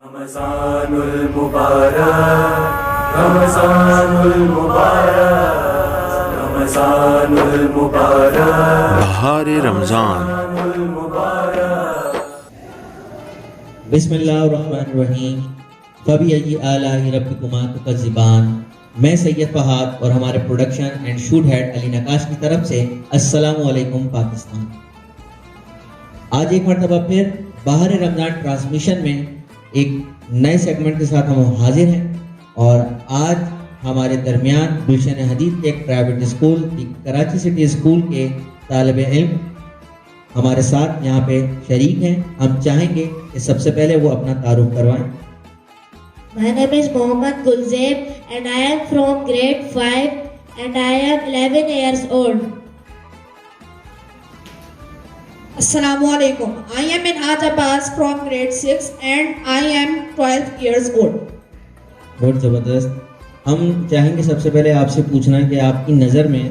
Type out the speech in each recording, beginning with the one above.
रमज़ानुल मुबारक, रमज़ानुल मुबारक, रमज़ानुल मुबारक, बहार रमज़ान। बिस्मिल्लाहिर्रहमानिर्रहीम। फ़बिअय्यि आलाइ रब्बिकुमा तुकज़्ज़िबान। मैं सैयद फहाद और हमारे production and shoot head Ali Naqash की तरफ से अस्सलामु अलैकुम पाकिस्तान। आज एक मरतबा फिर बहार रमज़ान ट्रांसमिशन में एक नए सेगमेंट के साथ हम हाजिर हैं और आज हमारे दरमियान गुलशन हदीद के एक private school Karachi city school के तालिब इल्म हमारे साथ यहाँ पे शरीक हैं। हम चाहेंगे कि सबसे पहले वो अपना तारुफ करवाएं। My name is Mohammad Gulzeb and I am from grade 5 and I am 11 years old. Assalamu alaikum. I am Minhaj Abbas from grade 6 and I am 12 years old. बहुत ज़बरदस्त। हम चाहेंगे सबसे पहले आपसे पूछना कि आपकी नज़र में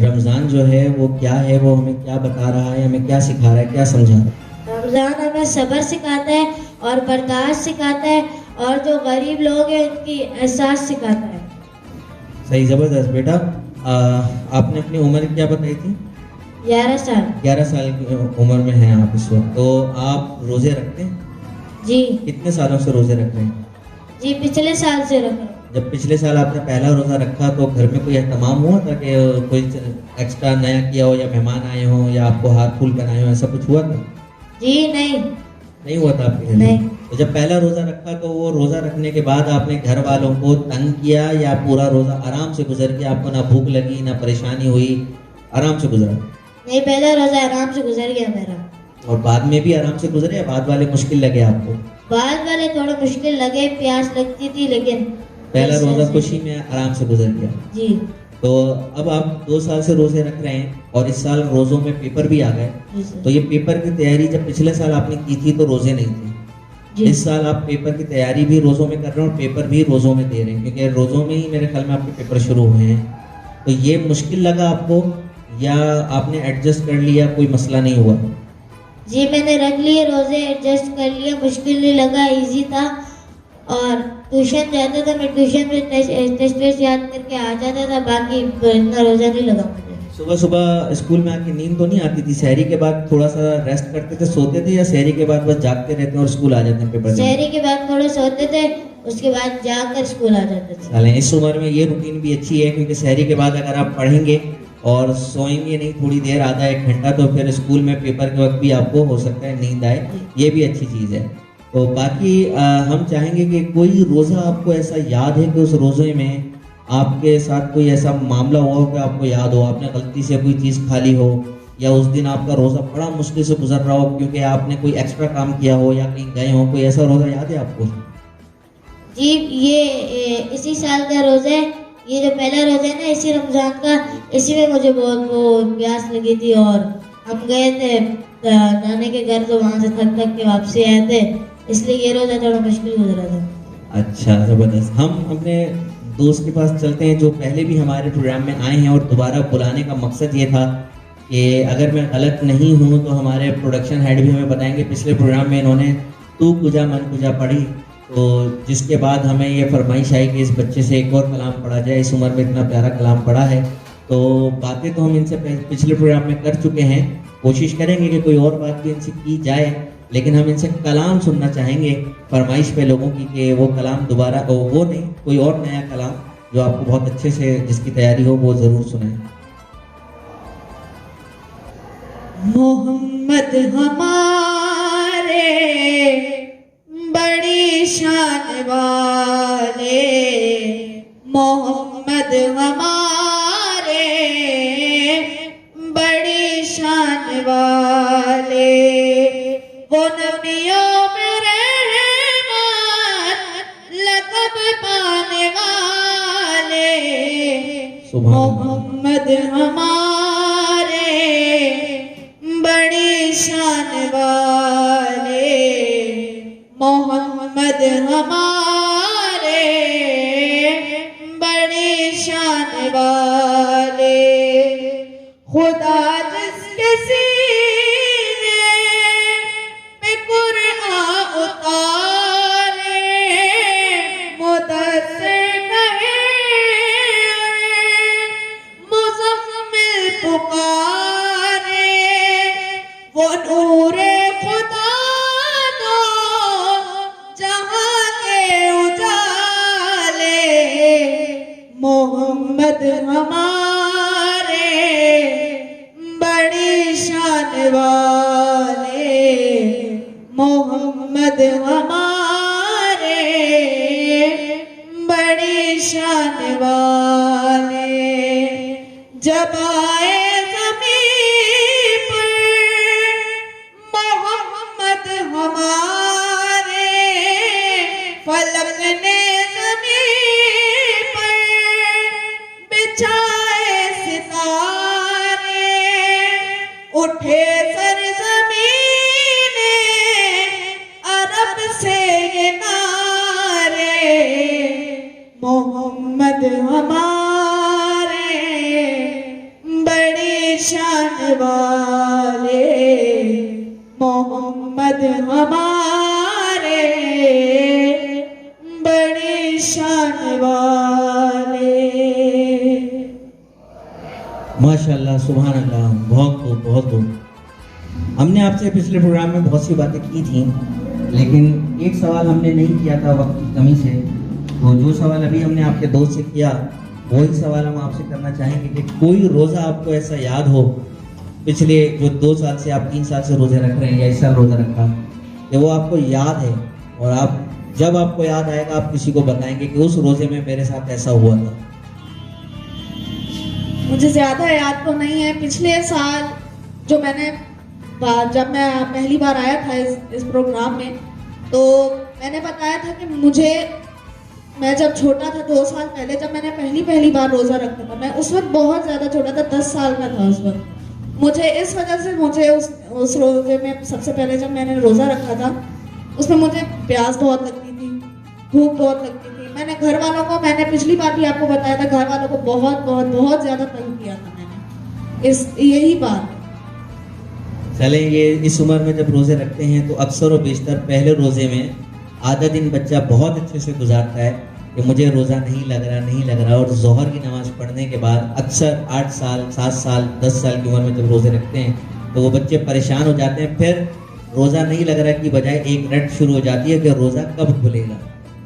रमज़ान जो है वो क्या है, वो हमें क्या बता रहा है, हमें क्या सिखा रहा है, क्या समझा रहा है? रमज़ान हमें सब्र सिखाता है और बर्दाश्त सिखाता है और जो गरीब लोग हैं उनकी एहसास सिखाता है। सही, ज़बरदस्त। बेटा आपने अपनी उम्र क्या बताई थी? 11 साल। 11 साल की उम्र में हैं आप इस वक्त। तो आप रोज़े रखते हैं? जी। कितने सालों से रोज़े रख रहे हैं? जी, पिछले साल से रख रहे हैं। जब पिछले साल आपने पहला रोज़ा रखा तो घर में कोई एहतमाम हुआ था कि कोई एक्स्ट्रा नया किया हो या मेहमान आए हों या आपको हार फूल बनाए हो, ऐसा कुछ हुआ था? जी नहीं हुआ था आपके घर नहीं। में? तो जब पहला रोज़ा रखा तो वो रोज़ा रखने के बाद आपने घर वालों को तंग किया या पूरा रोज़ा आराम से गुजर गया? आपको ना भूख लगी ना परेशानी हुई, आराम से गुजरा? नहीं, पहला रोज़ा आराम से गुजर गया मेरा। और बाद में भी आराम से गुजरे या बाद वाले मुश्किल लगे आपको? बाद वाले थोड़ा मुश्किल लगे, प्यास लगती थी, लेकिन पहला रोज़ा खुशी में आराम से गुजर गया। जी। तो अब आप 2 साल से रोज़े रख रहे हैं और इस साल रोज़ों में पेपर भी आ गए। जी सर। तो ये पेपर की तैयारी जब पिछले साल आपने की थी तो रोज़े नहीं थे, जी। इस साल आप पेपर की तैयारी भी रोज़ों में कर रहे हैं और पेपर भी रोज़ों में दे रहे हैं, क्योंकि रोज़ों में ही मेरे ख्याल में आपके पेपर शुरू हुए हैं। तो ये मुश्किल लगा आपको या आपने एडजस्ट कर लिया, कोई मसला नहीं हुआ? जी, मैंने रख लिए रोज़े, एडजस्ट कर लिया, मुश्किल नहीं लगा, इजी था। और ट्यूशन जाता था मैं, ट्यूशन में टेस्ट याद करके आ जाता था, बाकी इतना रोज़ा नहीं लगा मुझे। सुबह सुबह स्कूल में आके नींद तो नहीं आती थी? सहरी के बाद थोड़ा सा रेस्ट करते थे, सोते थे, या सहरी के बाद बस जागते रहते हैं और स्कूल आ जाते हैं पेपर देने? शहरी के बाद थोड़ा सोते थे, उसके बाद जाकर स्कूल आ जाते थे। साले इस उम्र में ये रूटीन भी अच्छी है, क्योंकि सहरी के बाद अगर आप पढ़ेंगे और सोएंगे नहीं थोड़ी देर, आधा 1 घंटा, तो फिर स्कूल में पेपर के वक्त भी आपको हो सकता है नींद आए, ये भी अच्छी चीज़ है। तो बाकी हम चाहेंगे कि कोई रोज़ा आपको ऐसा याद है कि उस रोज़े में आपके साथ कोई ऐसा मामला हुआ हो कि आपको याद हो, आपने गलती से कोई चीज़ खा ली हो या उस दिन आपका रोज़ा बड़ा मुश्किल से गुजर रहा हो क्योंकि आपने कोई एक्स्ट्रा काम किया हो या कहीं गए हो, कोई ऐसा रोज़ा याद है आपको? जी, ये इसी साल का रोज़ा है, ये जो पहला रोज़ा है ना इसी रमज़ान का, इसी में मुझे बहुत वो प्यास लगी थी और हम गए थे नानी के घर, तो वहाँ से थक थक के वापसी आए थे, इसलिए ये रोज़ा थोड़ा मुश्किल गुजरा था। अच्छा, ज़बरदस्त। हम अपने दोस्त के पास चलते हैं जो पहले भी हमारे प्रोग्राम में आए हैं और दोबारा बुलाने का मकसद ये था कि अगर मैं गलत नहीं हूँ तो हमारे प्रोडक्शन हेड भी हमें बताएंगे, पिछले प्रोग्राम में इन्होंने तू कुजा मन कुजा पढ़ी, तो जिसके बाद हमें ये फरमाइश आई कि इस बच्चे से एक और कलाम पढ़ा जाए, इस उम्र में इतना प्यारा कलाम पढ़ा है। तो बातें तो हम इनसे पिछले प्रोग्राम में कर चुके हैं, कोशिश करेंगे कि कोई और बात भी इनसे की जाए, लेकिन हम इनसे कलाम सुनना चाहेंगे फरमाइश पे लोगों की कि वो कलाम दोबारा, वो नहीं, कोई और नया कलाम जो आपको बहुत अच्छे से जिसकी तैयारी हो वो ज़रूर सुनाएं। मोहम्मद हमारे बड़ी शान वाले, मोहम्मद हमारे बड़ी शान वाले, वो नबियों में रहमत लक़ब पाने वाले, मोहम्मद हमारे बड़ी शान वाले, मोहम्मद हमारे बड़ी शान वाले, खुदा जिसके सीने पे कुरआन उतार मोहम्मद हमारे बड़ी शान वाले, मोहम्मद हमारे बड़ी शान वाले, जब आए ज़मीं पर मोहम्मद हमारे, फलक ने ज़मीं पर बिछाए सितारे, उठे सरज़मीन अरब से ये नारे, मोहम्मद हमारे बड़ी शान वाले, मोहम्मद हमारे बड़ी शान वाले। माशाल्लाह, सुभान अल्लाह, बहुत खूब, बहुत खूब। हमने आपसे पिछले प्रोग्राम में बहुत सी बातें की थी, लेकिन एक सवाल हमने नहीं किया था वक्त की कमी से। तो जो सवाल अभी हमने आपके दोस्त से किया, वही सवाल हम आपसे करना चाहेंगे कि कोई रोज़ा आपको ऐसा याद हो, पिछले जो 2 साल से आप 3 साल से रोज़े रख रहे हैं या इस साल रोज़ा रखा, कि वो आपको याद है और आप जब आपको याद आएगा आप किसी को बताएंगे कि उस रोज़े में मेरे साथ ऐसा हुआ था। मुझे ज़्यादा याद तो नहीं है। पिछले साल जो जब मैं पहली बार आया था इस प्रोग्राम में, तो मैंने बताया था कि मैं जब छोटा था 2 साल पहले, जब मैंने पहली बार रोज़ा रखा था, मैं उस वक्त बहुत ज़्यादा छोटा था, 10 साल का था उस वक्त। मुझे इस वजह से उस रोज़े में सबसे पहले जब मैंने रोज़ा रखा था, उसमें मुझे प्यास बहुत लगती थी, भूख बहुत लगती थी। मैंने घर वालों को, मैंने पिछली बार भी आपको बताया था, घर वालों को बहुत बहुत बहुत ज़्यादा तंग किया था मैंने। यही बात। चलें, ये इस उम्र में जब रोज़े रखते हैं तो अक्सर और बेशतर पहले रोज़े में आधा दिन बच्चा बहुत अच्छे से गुजारता है कि मुझे रोज़ा नहीं लग रहा, और ज़ोहर की नमाज़ पढ़ने के बाद अक्सर 8 साल, 7 साल, 10 साल की उम्र में जब रोज़े रखते हैं तो वो बच्चे परेशान हो जाते हैं। फिर रोज़ा नहीं लग रहा की बजाय एक रट शुरू हो जाती है कि रोज़ा कब खुलेगा,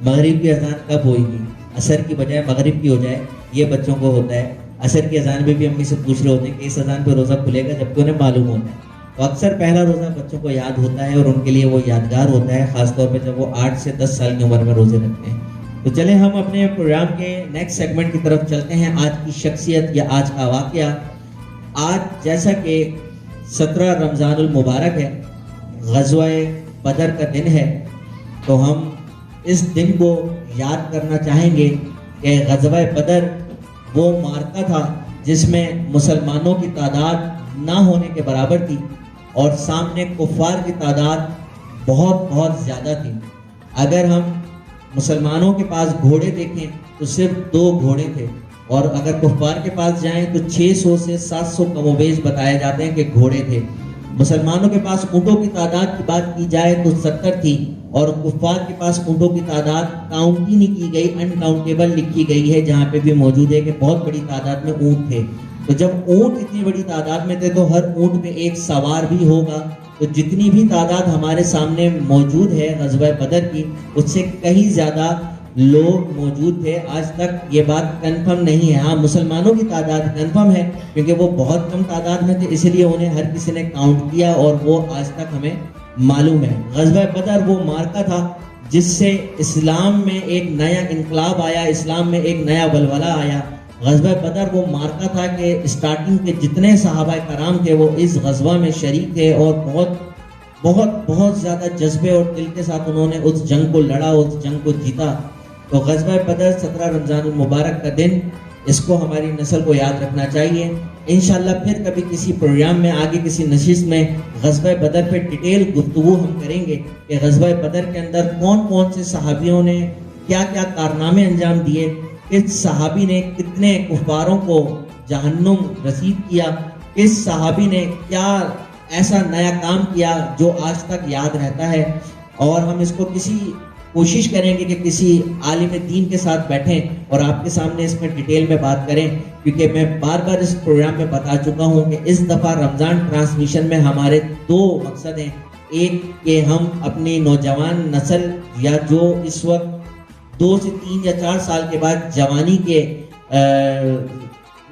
मगरिब की अजान कब होगी, असर की बजाय मगरिब की हो जाए, ये बच्चों को होता है। असर की अजान में भी अम्मी से पूछ रहे होते हैं कि इस अजान पे रोज़ा खुलेगा, जबकि उन्हें मालूम होता है। तो अक्सर पहला रोज़ा बच्चों को याद होता है और उनके लिए वो यादगार होता है, ख़ासतौर पे जब वो 8 से 10 साल की उम्र में रोज़े रखते हैं। तो चलें हम अपने प्रोग्राम के नेक्स्ट सेगमेंट की तरफ चलते हैं। आज की शख्सियत या आज का वाक़या, आज जैसा कि 17 रमज़ानुल मुबारक है, ग़ज़वा-ए बदर का दिन है, तो हम इस दिन को याद करना चाहेंगे कि ग़ज़वा-ए बदर वो मार्का था जिसमें मुसलमानों की तादाद ना होने के बराबर थी और सामने कुफ़ार की तादाद बहुत बहुत ज़्यादा थी। अगर हम मुसलमानों के पास घोड़े देखें तो सिर्फ 2 घोड़े थे, और अगर कुफ़ार के पास जाएं तो 600 से 700 कमोबेश बताए जाते हैं कि घोड़े थे। मुसलमानों के पास ऊँटों की तादाद की बात की जाए तो 70 थी, और कुफ़ार के पास ऊँटों की तादाद काउंट ही नहीं की गई, अनकाउंटेबल लिखी गई है, जहाँ पे भी मौजूद है कि बहुत बड़ी तादाद में ऊँट थे। तो जब ऊँट इतनी बड़ी तादाद में थे तो हर ऊँट में एक सवार भी होगा। तो जितनी भी तादाद हमारे सामने मौजूद है ग़ज़वा बदर की, उससे कहीं ज़्यादा लोग मौजूद थे। आज तक ये बात कंफर्म नहीं है। हाँ, मुसलमानों की तादाद कंफर्म है क्योंकि वो बहुत कम तादाद में थे, इसलिए उन्हें हर किसी ने काउंट किया और वो आज तक हमें मालूम है। ग़ज़वा बदर वो मार्का था जिससे इस्लाम में एक नया इनकलाब आया, इस्लाम में एक नया बलबला आया। ग़ज़वा बदर वो मार्का था कि स्टार्टिंग के जितने सहाबा कराम थे वो इस ग़ज़वा में शरीक थे और बहुत बहुत बहुत ज़्यादा जज्बे और दिल के साथ उन्होंने उस जंग को लड़ा, उस जंग को जीता। तो ग़ज़वा बदर 17 रमज़ानुल मुबारक का दिन, इसको हमारी नस्ल को याद रखना चाहिए। इंशाअल्लाह फिर कभी किसी प्रोग्राम में आगे किसी नशिस्त में ग़ज़वा बदर पे डिटेल गुफ्तगू हम करेंगे कि ग़ज़वा बदर के अंदर कौन कौन से सहाबियों ने क्या क्या कारनामे अंजाम दिए, किस सहाबी ने कितने कुफ़ारों को जहन्नुम रसीद किया, किस सहाबी ने क्या ऐसा नया काम किया जो आज तक याद रहता है। और हम इसको कोशिश करेंगे कि किसी आलिम दीन के साथ बैठें और आपके सामने इसमें डिटेल में बात करें, क्योंकि मैं बार बार इस प्रोग्राम में बता चुका हूं कि इस दफ़ा रमज़ान ट्रांसमिशन में हमारे 2 मकसद हैं। एक कि हम अपनी नौजवान नस्ल या जो इस वक्त 2 से 3 या 4 साल के बाद जवानी के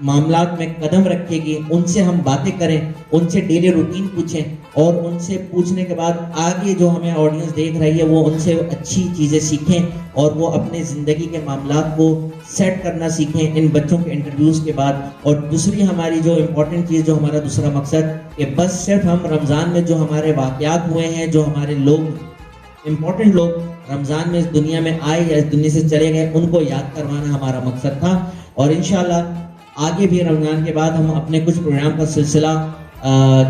मामलात में कदम रखेगी, उनसे हम बातें करें, उनसे डेली रूटीन पूछें और उनसे पूछने के बाद आगे जो हमें ऑडियंस देख रही है वो उनसे अच्छी चीज़ें सीखें और वो अपने ज़िंदगी के मामलात को सेट करना सीखें इन बच्चों के इंटरव्यूज़ के बाद। और दूसरी हमारी जो इम्पोर्टेंट चीज़, जो हमारा दूसरा मकसद, कि बस सिर्फ हम रमज़ान में जो हमारे वाक़यात हुए हैं, जो हमारे लोग इम्पोर्टेंट लोग रमज़ान में इस दुनिया में आए या इस दुनिया से चले गए, उनको याद करवाना हमारा मकसद था। और इंशाल्लाह आगे भी रमज़ान के बाद हम अपने कुछ प्रोग्राम का सिलसिला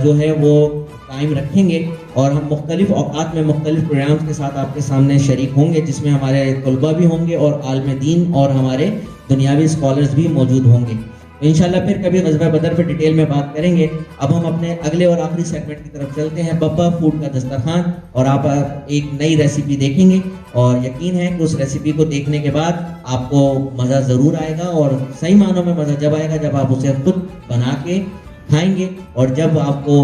जो है वो कायम रखेंगे और हम मुख्तलिफ औकात में मुख्तलिफ प्रोग्राम्स के साथ आपके सामने शरीक होंगे, जिसमें हमारे तलबा भी होंगे और आलम दीन और हमारे दुनियावी स्कॉलर्स भी मौजूद होंगे। तो इंशाल्लाह फिर कभी ग़ज़वा बदर पर डिटेल में बात करेंगे। अब हम अपने अगले और आखिरी सेगमेंट की तरफ चलते हैं, बब्बा फूड का दस्तरखान, और आप एक नई रेसिपी देखेंगे और यकीन है कि उस रेसिपी को देखने के बाद आपको मज़ा ज़रूर आएगा। और सही मानों में मज़ा जब आएगा जब आप उसे खुद बना के खाएंगे और जब आपको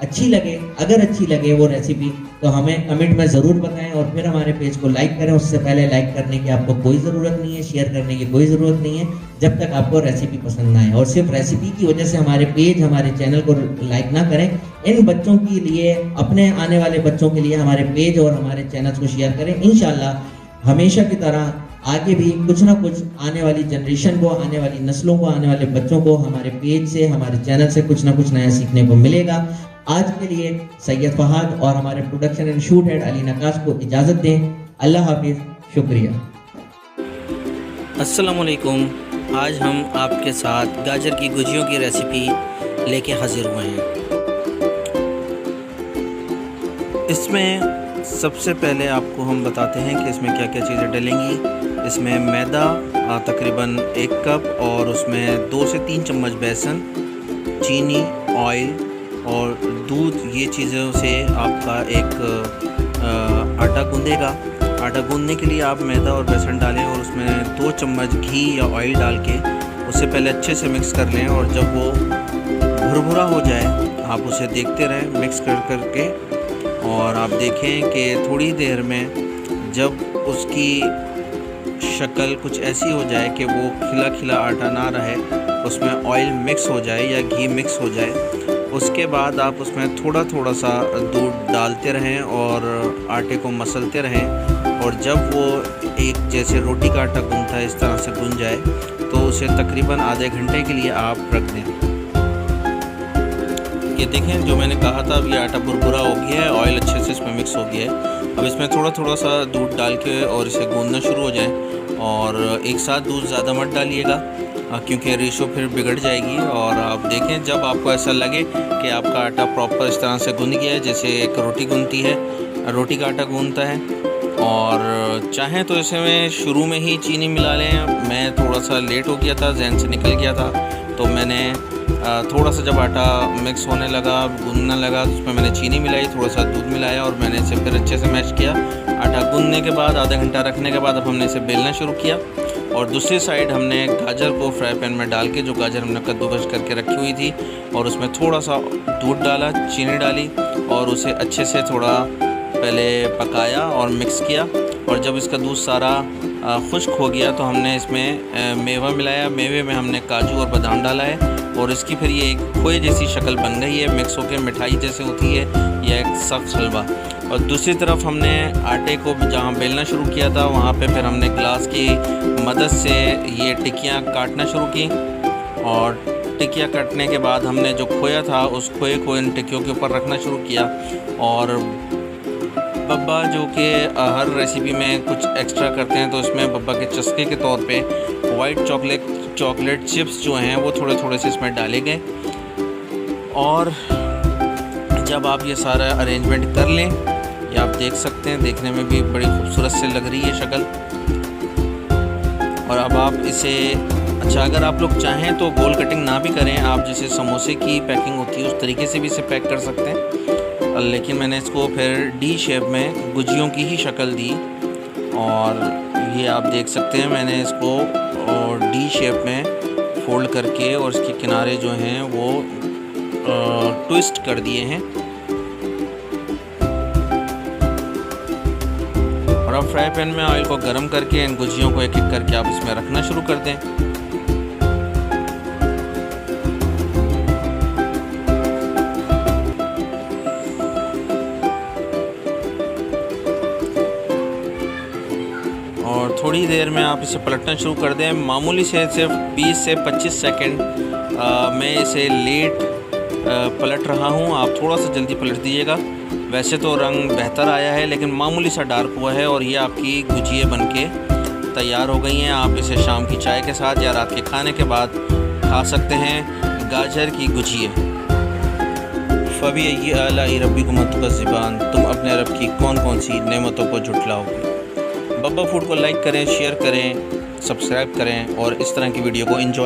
अच्छी लगे, अगर अच्छी लगे वो रेसिपी तो हमें कमेंट में ज़रूर बताएं और फिर हमारे पेज को लाइक करें। उससे पहले लाइक करने की आपको कोई ज़रूरत नहीं है, शेयर करने की कोई ज़रूरत नहीं है जब तक आपको रेसिपी पसंद ना आए। और सिर्फ रेसिपी की वजह से हमारे पेज, हमारे चैनल को लाइक ना करें। इन बच्चों के लिए, अपने आने वाले बच्चों के लिए हमारे पेज और हमारे चैनल्स को शेयर करें। इंशाल्लाह हमेशा की तरह आगे भी कुछ ना कुछ आने वाली जनरेशन को, आने वाली नस्लों को, आने वाले बच्चों को हमारे पेज से, हमारे चैनल से कुछ ना कुछ नया सीखने को मिलेगा। आज के लिए सैयद फहाद और हमारे production and shoot head Ali Naqash को इजाज़त दें। अल्लाह हाफिज़, शुक्रिया। अस्सलाम वालेकुम। आज हम आपके साथ गाजर की गुजियों की रेसिपी लेके हाजिर हुए हैं। इसमें सबसे पहले आपको हम बताते हैं कि इसमें क्या क्या चीज़ें डलेंगी। इसमें मैदा तकरीबन 1 कप और उसमें 2 से 3 चम्मच बेसन, चीनी, ऑयल और दूध, ये चीज़ों से आपका एक आटा गूंदेगा। आटा गूंदने के लिए आप मैदा और बेसन डालें और उसमें 2 चम्मच घी या ऑयल डाल के उसे पहले अच्छे से मिक्स कर लें और जब वो भुरभुरा हो जाए आप उसे देखते रहें मिक्स कर के, और आप देखें कि थोड़ी देर में जब उसकी शक्ल कुछ ऐसी हो जाए कि वो खिला खिला आटा ना रहे, उसमें ऑयल मिक्स हो जाए या घी मिक्स हो जाए, उसके बाद आप उसमें थोड़ा थोड़ा सा दूध डालते रहें और आटे को मसलते रहें। और जब वो एक जैसे रोटी का आटा गूंथता है इस तरह से गूंथ जाए तो उसे तकरीबन आधे घंटे के लिए आप रख दें। ये देखें, जो मैंने कहा था, अब ये आटा बुरबुरा हो गया है, ऑयल अच्छे से इसमें मिक्स हो गया है। अब इसमें थोड़ा थोड़ा सा दूध डाल के और इसे गूंदना शुरू हो जाए, और एक साथ दूध ज़्यादा मत डालिएगा क्योंकि रेशो फिर बिगड़ जाएगी। और आप देखें, जब आपको ऐसा लगे कि आपका आटा प्रॉपर इस तरह से गूंद गया है जैसे एक रोटी गूंथती है, रोटी का आटा गूंथता है, और चाहें तो इसमें शुरू में ही चीनी मिला लें। मैं थोड़ा सा लेट हो गया था, जहन से निकल गया था, तो मैंने थोड़ा सा जब आटा मिक्स होने लगा, गूंदने लगा, तो उसमें मैंने चीनी मिलाई, थोड़ा सा दूध मिलाया और मैंने इसे फिर अच्छे से मैश किया। आटा गूंदने के बाद आधा घंटा रखने के बाद अब हमने इसे बेलना शुरू किया, और दूसरी साइड हमने गाजर को फ्राई पैन में डाल के, जो गाजर हमने कद्दूकस करके रखी हुई थी, और उसमें थोड़ा सा दूध डाला, चीनी डाली और उसे अच्छे से थोड़ा पहले पकाया और मिक्स किया। और जब इसका दूध सारा खुश्क हो गया तो हमने इसमें मेवा मिलाया। मेवे में हमने काजू और बादाम डाला है और इसकी फिर ये एक खोए जैसी शक्ल बन गई है, मिक्स होकर मिठाई जैसे होती है या एक सख्त हलवा। और दूसरी तरफ हमने आटे को जहाँ बेलना शुरू किया था वहाँ पे फिर हमने ग्लास की मदद से ये टिक्कियाँ काटना शुरू की, और टिक्कियाँ काटने के बाद हमने जो खोया था उस खोए को इन टिक्कियों के ऊपर रखना शुरू किया। और बब्बा जो कि हर रेसिपी में कुछ एक्स्ट्रा करते हैं, तो इसमें बब्बा के चस्के के तौर पे वाइट चॉकलेट चिप्स जो हैं वो थोड़े थोड़े से इसमें डाले गए। और जब आप ये सारा अरेंजमेंट कर लें, ये आप देख सकते हैं, देखने में भी बड़ी खूबसूरत से लग रही है शक्ल। और अब आप इसे, अच्छा अगर आप लोग चाहें तो गोल कटिंग ना भी करें, आप जैसे समोसे की पैकिंग होती है उस तरीके से भी इसे पैक कर सकते हैं, लेकिन मैंने इसको फिर डी शेप में गुजियों की ही शक्ल दी। और ये आप देख सकते हैं, मैंने इसको डी शेप में फोल्ड करके और इसके किनारे जो हैं वो ट्विस्ट कर दिए हैं। और अब फ्राई पैन में ऑयल को गर्म करके इन गुजियों को एक एक करके आप इसमें रखना शुरू कर दें। और थोड़ी देर में आप इसे पलटना शुरू कर दें। मामूली से सिर्फ 20 से 25 सेकंड मैं इसे लेट पलट रहा हूँ, आप थोड़ा सा जल्दी पलट दीजिएगा। वैसे तो रंग बेहतर आया है लेकिन मामूली सा डार्क हुआ है और ये आपकी गुजिया बनके तैयार हो गई हैं। आप इसे शाम की चाय के साथ या रात के खाने के बाद खा सकते हैं। गाजर की गुजिया। फ़बी अला रब्बिकुम तुकज़्ज़िबान, तुम अपने रब की कौन कौन सी नेमतों को झुटलाओगे। बब्बा फूड को लाइक करें, शेयर करें, सब्सक्राइब करें और इस तरह की वीडियो को एंजॉय